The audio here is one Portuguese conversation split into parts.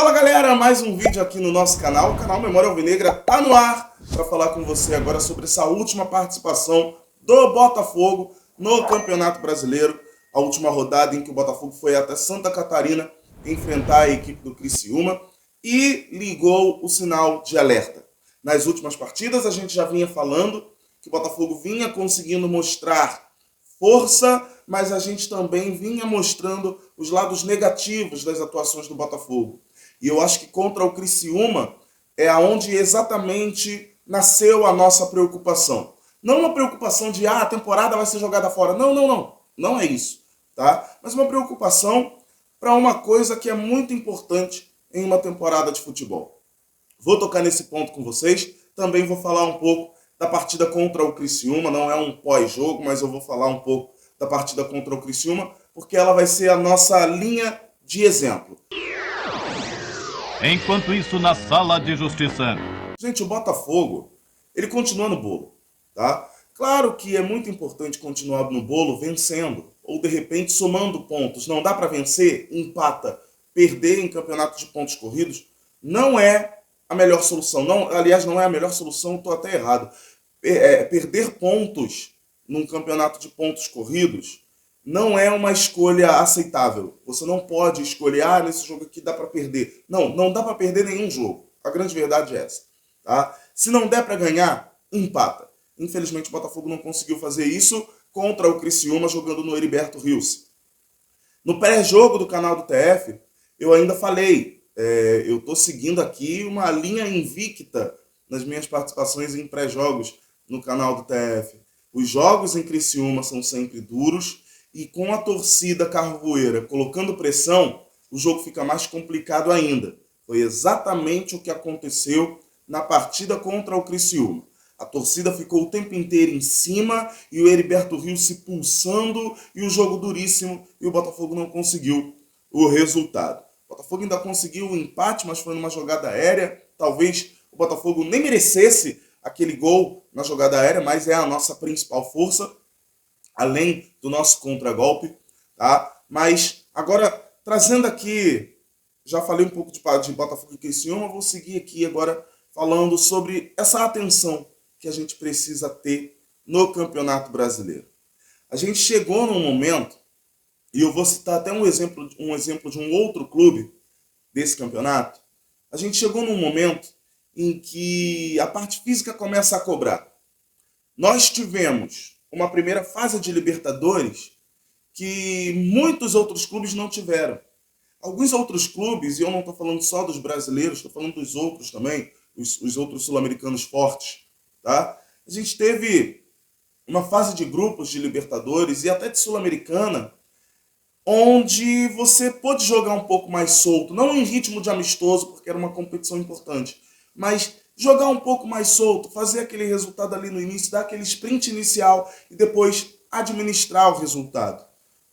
Fala galera, mais um vídeo aqui no nosso canal. O canal Memória Alvinegra tá no ar para falar com você agora sobre essa última participação do Botafogo no Campeonato Brasileiro. A última rodada em que o Botafogo foi até Santa Catarina enfrentar a equipe do Criciúma e ligou o sinal de alerta. Nas últimas partidas a gente já vinha falando que o Botafogo vinha conseguindo mostrar força, mas a gente também vinha mostrando os lados negativos das atuações do Botafogo. E eu acho que contra o Criciúma é aonde exatamente nasceu a nossa preocupação. Não uma preocupação de, a temporada vai ser jogada fora. Não. Não é isso, tá? Mas uma preocupação para uma coisa que é muito importante em uma temporada de futebol. Vou tocar nesse ponto com vocês. Também vou falar um pouco da partida contra o Criciúma. Não é um pós-jogo, mas eu vou falar um pouco da partida contra o Criciúma, porque ela vai ser a nossa linha de exemplo. Enquanto isso, na sala de justiça. Gente, o Botafogo, ele continua no bolo, tá? Claro que é muito importante continuar no bolo vencendo, ou de repente somando pontos. Não dá para vencer, empata, perder em campeonato de pontos corridos, não é a melhor solução. Não, aliás, não é a melhor solução, estou até errado. Perder pontos num campeonato de pontos corridos não é uma escolha aceitável. Você não pode escolher, nesse jogo aqui dá para perder. Não dá para perder nenhum jogo. A grande verdade é essa. Tá? Se não der para ganhar, empata. Infelizmente o Botafogo não conseguiu fazer isso contra o Criciúma jogando no Heriberto Rios. No pré-jogo do canal do TF, eu ainda falei, eu estou seguindo aqui uma linha invicta nas minhas participações em pré-jogos no canal do TF. Os jogos em Criciúma são sempre duros, e com a torcida carvoeira colocando pressão, o jogo fica mais complicado ainda. Foi exatamente o que aconteceu na partida contra o Criciúma. A torcida ficou o tempo inteiro em cima e o Heriberto Rios se pulsando e o jogo duríssimo e o Botafogo não conseguiu o resultado. O Botafogo ainda conseguiu o empate, mas foi numa jogada aérea. Talvez o Botafogo nem merecesse aquele gol na jogada aérea, mas é a nossa principal força, além do nosso contragolpe, tá? Mas agora, trazendo aqui, já falei um pouco de Botafogo e Criciúma, vou seguir aqui agora falando sobre essa atenção que a gente precisa ter no Campeonato Brasileiro. A gente chegou num momento, e eu vou citar até um exemplo de um outro clube desse campeonato, a gente chegou num momento em que a parte física começa a cobrar. Nós tivemos uma primeira fase de Libertadores que muitos outros clubes não tiveram. Alguns outros clubes, e eu não estou falando só dos brasileiros, estou falando dos outros também, os outros sul-americanos fortes, tá? A gente teve uma fase de grupos de Libertadores e até de Sul-Americana, onde você pôde jogar um pouco mais solto, não em ritmo de amistoso, porque era uma competição importante, mas jogar um pouco mais solto, fazer aquele resultado ali no início, dar aquele sprint inicial e depois administrar o resultado.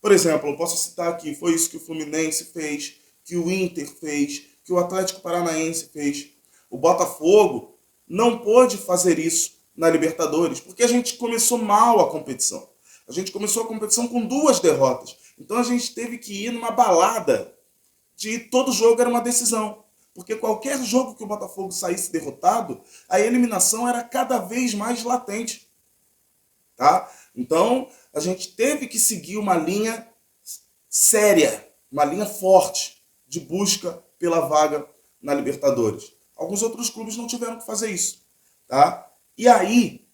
Por exemplo, eu posso citar aqui, foi isso que o Fluminense fez, que o Inter fez, que o Atlético Paranaense fez. O Botafogo não pôde fazer isso na Libertadores, porque a gente começou mal a competição. A gente começou a competição com 2 derrotas. Então a gente teve que ir numa balada de todo jogo era uma decisão. Porque qualquer jogo que o Botafogo saísse derrotado, a eliminação era cada vez mais latente. Tá? Então, a gente teve que seguir uma linha séria, uma linha forte de busca pela vaga na Libertadores. Alguns outros clubes não tiveram que fazer isso. Tá? E aí,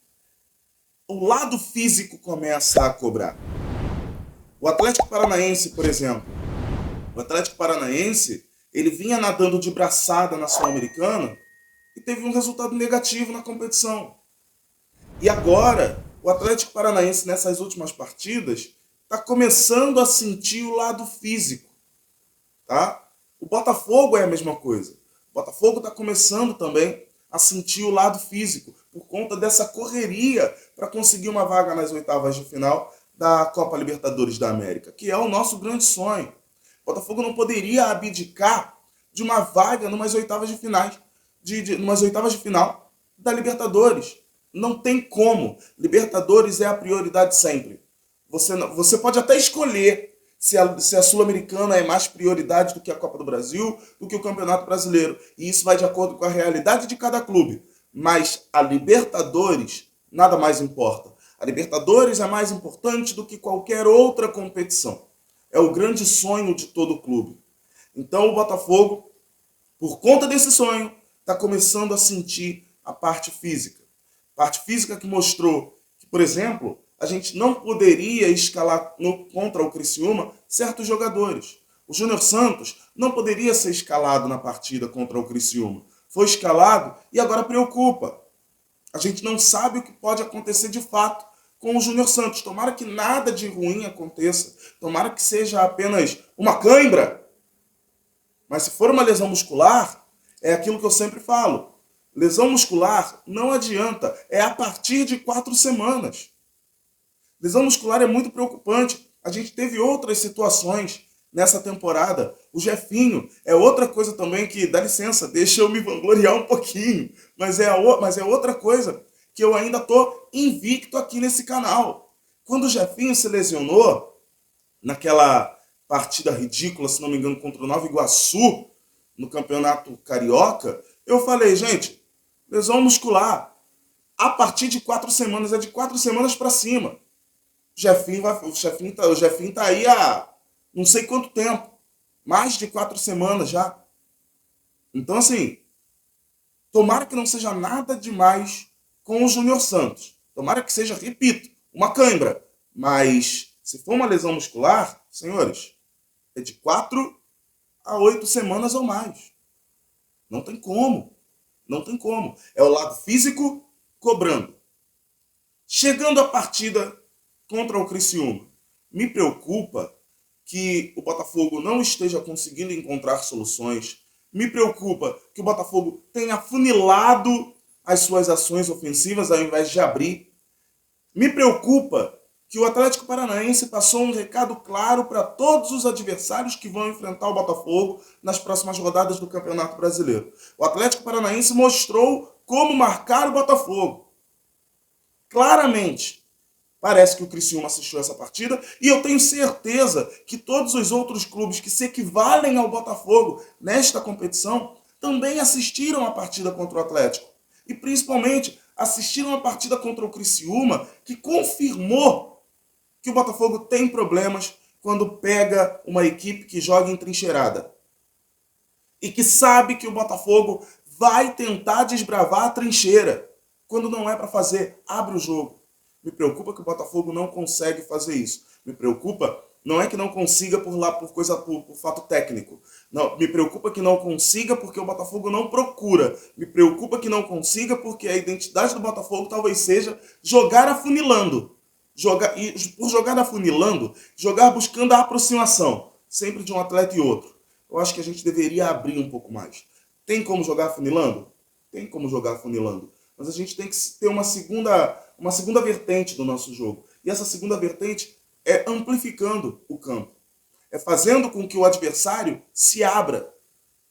o lado físico começa a cobrar. O Atlético Paranaense, por exemplo. O Atlético Paranaense, ele vinha nadando de braçada na Sul-Americana e teve um resultado negativo na competição. E agora, o Atlético Paranaense, nessas últimas partidas, está começando a sentir o lado físico. Tá? O Botafogo é a mesma coisa. O Botafogo está começando também a sentir o lado físico, por conta dessa correria para conseguir uma vaga nas oitavas de final da Copa Libertadores da América, que é o nosso grande sonho. O Botafogo não poderia abdicar de uma vaga numas oitavas de finais, numas oitavas de final da Libertadores. Não tem como. Libertadores é a prioridade sempre. Você pode até escolher se a Sul-Americana é mais prioridade do que a Copa do Brasil, do que o Campeonato Brasileiro. E isso vai de acordo com a realidade de cada clube. Mas a Libertadores nada mais importa. A Libertadores é mais importante do que qualquer outra competição. É o grande sonho de todo clube. Então o Botafogo, por conta desse sonho, está começando a sentir a parte física. Parte física que mostrou que, por exemplo, a gente não poderia escalar contra o Criciúma certos jogadores. O Júnior Santos não poderia ser escalado na partida contra o Criciúma. Foi escalado e agora preocupa. A gente não sabe o que pode acontecer de fato com o Júnior Santos. Tomara que nada de ruim aconteça. Tomara que seja apenas uma cãibra. Mas se for uma lesão muscular, é aquilo que eu sempre falo. Lesão muscular não adianta. É a partir de 4 semanas. Lesão muscular é muito preocupante. A gente teve outras situações nessa temporada. O Jefinho é outra coisa também que, dá licença, deixa eu me vangloriar um pouquinho. Mas é outra coisa que eu ainda estou invicto aqui nesse canal. Quando o Jefinho se lesionou, naquela partida ridícula, se não me engano, contra o Nova Iguaçu, no Campeonato Carioca, eu falei, gente, lesão muscular, a partir de 4 semanas, é de 4 semanas para cima. O Jefinho tá aí há não sei quanto tempo, mais de 4 semanas já. Então, assim, tomara que não seja nada demais com o Júnior Santos. Tomara que seja, repito, uma cãibra. Mas, se for uma lesão muscular, senhores, é de 4 a 8 semanas ou mais. Não tem como. Não tem como. É o lado físico cobrando. Chegando à partida contra o Criciúma, me preocupa que o Botafogo não esteja conseguindo encontrar soluções. Me preocupa que o Botafogo tenha afunilado as suas ações ofensivas ao invés de abrir. Me preocupa que o Atlético Paranaense passou um recado claro para todos os adversários que vão enfrentar o Botafogo nas próximas rodadas do Campeonato Brasileiro. O Atlético Paranaense mostrou como marcar o Botafogo. Claramente. Parece que o Criciúma assistiu essa partida e eu tenho certeza que todos os outros clubes que se equivalem ao Botafogo nesta competição também assistiram a partida contra o Atlético. E principalmente assistiram a partida contra o Criciúma, que confirmou que o Botafogo tem problemas quando pega uma equipe que joga entrincheirada. E que sabe que o Botafogo vai tentar desbravar a trincheira. Quando não é para fazer, abre o jogo. Me preocupa que o Botafogo não consegue fazer isso. Me preocupa, não é que não consiga por fato técnico. Não, me preocupa que não consiga porque o Botafogo não procura. Me preocupa que não consiga porque a identidade do Botafogo talvez seja jogar afunilando. E por jogar afunilando, jogar buscando a aproximação, sempre de um atleta e outro. Eu acho que a gente deveria abrir um pouco mais. Tem como jogar afunilando? Tem como jogar afunilando. Mas a gente tem que ter uma segunda vertente do nosso jogo. E essa segunda vertente é amplificando o campo. É fazendo com que o adversário se abra,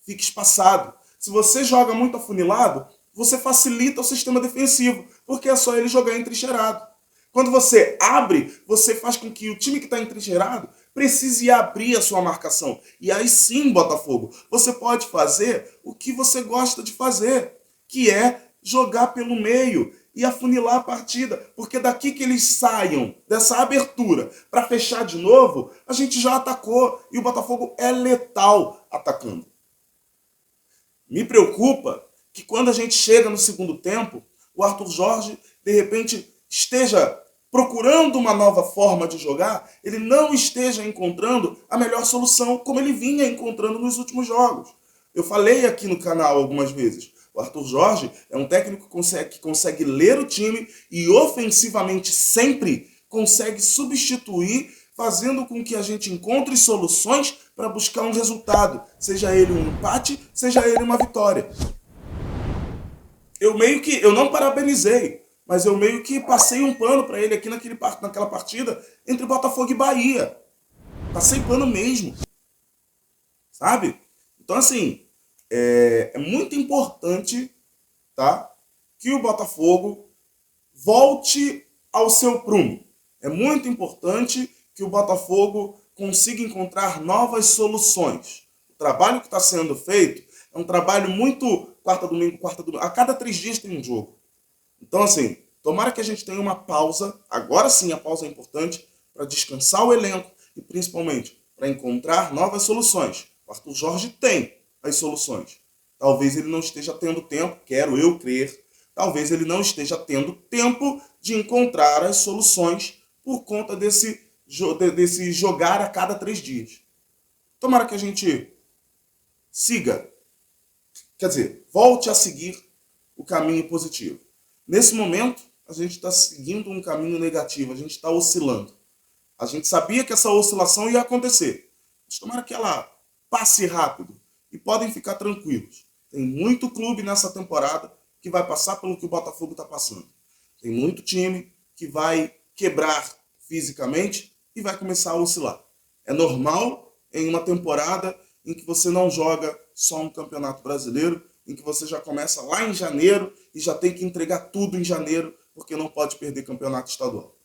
fique espaçado. Se você joga muito afunilado, você facilita o sistema defensivo, porque é só ele jogar entrincheirado. Quando você abre, você faz com que o time que está entrincheirado precise abrir a sua marcação. E aí sim, Botafogo, você pode fazer o que você gosta de fazer, que é jogar pelo meio e afunilar a partida, porque daqui que eles saiam dessa abertura para fechar de novo, a gente já atacou e o Botafogo é letal atacando. Me preocupa que quando a gente chega no segundo tempo, o Arthur Jorge, de repente, esteja procurando uma nova forma de jogar, ele não esteja encontrando a melhor solução como ele vinha encontrando nos últimos jogos. Eu falei aqui no canal algumas vezes, o Arthur Jorge é um técnico que consegue ler o time e ofensivamente sempre consegue substituir, fazendo com que a gente encontre soluções para buscar um resultado, seja ele um empate, seja ele uma vitória. Eu não parabenizei, mas eu meio que passei um pano para ele aqui naquela partida entre Botafogo e Bahia. Passei pano mesmo, sabe? Então assim, é muito importante, tá, que o Botafogo volte ao seu prumo. É muito importante que o Botafogo consiga encontrar novas soluções. O trabalho que está sendo feito é um trabalho muito quarta, domingo. A cada 3 dias tem um jogo. Então, assim, tomara que a gente tenha uma pausa, agora sim a pausa é importante, para descansar o elenco e principalmente para encontrar novas soluções. O Arthur Jorge tem as soluções. Talvez ele não esteja tendo tempo, quero eu crer, talvez ele não esteja tendo tempo de encontrar as soluções por conta desse jogar a cada 3 dias. Tomara que a gente siga, quer dizer, volte a seguir o caminho positivo. Nesse momento, a gente está seguindo um caminho negativo, a gente está oscilando. A gente sabia que essa oscilação ia acontecer, mas tomara que ela passe rápido e podem ficar tranquilos. Tem muito clube nessa temporada que vai passar pelo que o Botafogo está passando. Tem muito time que vai quebrar fisicamente e vai começar a oscilar. É normal em uma temporada em que você não joga só um campeonato brasileiro, em que você já começa lá em janeiro e já tem que entregar tudo em janeiro, porque não pode perder campeonato estadual.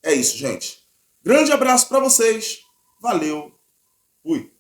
É isso, gente. Grande abraço para vocês. Valeu. Fui.